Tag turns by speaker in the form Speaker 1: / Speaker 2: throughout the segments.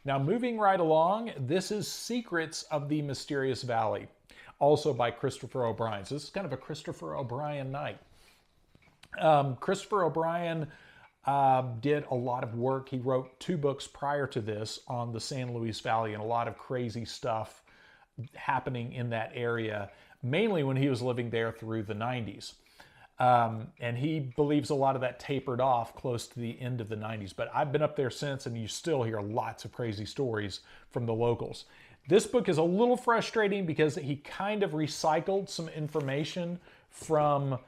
Speaker 1: Now, moving right along, this is Secrets of the Mysterious Valley, also by Christopher O'Brien. So this is kind of a Christopher O'Brien night. Christopher O'Brien did a lot of work. He wrote 2 books prior to this on the San Luis Valley and a lot of crazy stuff happening in that area, mainly when he was living there through the 90s. And he believes a lot of that tapered off close to the end of the 90s. But I've been up there since, and you still hear lots of crazy stories from the locals. This book is a little frustrating because he kind of recycled some information from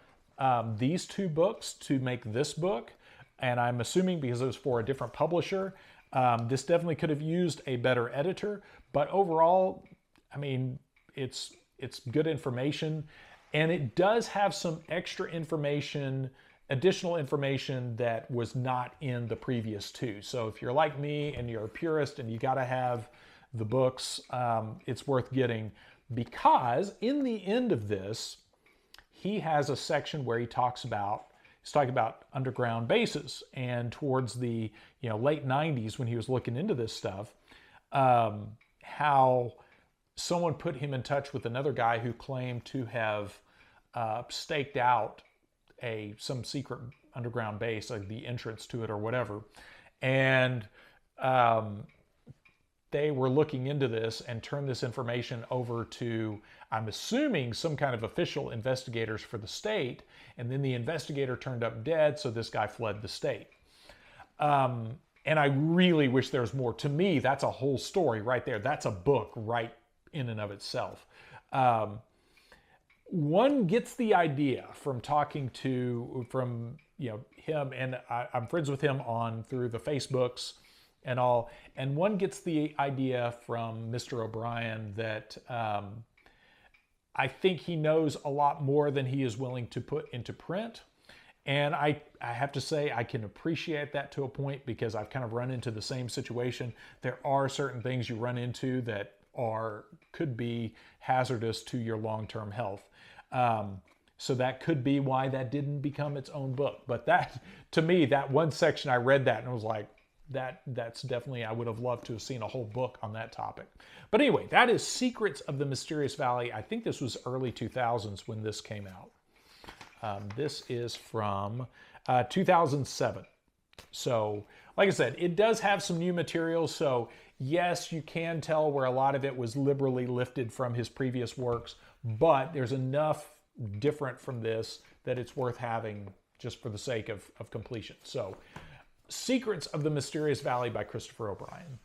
Speaker 1: these 2 books to make this book. And I'm assuming because it was for a different publisher, this definitely could have used a better editor. But overall, I mean, it's good information. And it does have some extra information, additional information that was not in the previous 2. So if you're like me and you're a purist and you got to have the books, it's worth getting, because in the end of this, he has a section where he's talking about underground bases. And towards the late 90s, when he was looking into this stuff, how someone put him in touch with another guy who claimed to have staked out some secret underground base, like the entrance to it or whatever. And they were looking into this and turned this information over to, I'm assuming, some kind of official investigators for the state. And then the investigator turned up dead, so this guy fled the state. And I really wish there was more. To me, that's a whole story right there. That's a book right in and of itself. One gets the idea from talking to him, and I'm friends with him through the Facebooks and all, and one gets the idea from Mr. O'Brien that I think he knows a lot more than he is willing to put into print. And I have to say, I can appreciate that to a point, because I've kind of run into the same situation. There are certain things you run into that could be hazardous to your long-term health. So that could be why that didn't become its own book. But that, to me, that one section, I read that and I was like, that's definitely, I would have loved to have seen a whole book on that topic. But anyway, that is Secrets of the Mysterious Valley. I think this was early 2000s when this came out. This is from 2007. So, like I said, it does have some new material. So, yes, you can tell where a lot of it was liberally lifted from his previous works, but there's enough different from this that it's worth having just for the sake of completion. So, Secrets of the Mysterious Valley by Christopher O'Brien.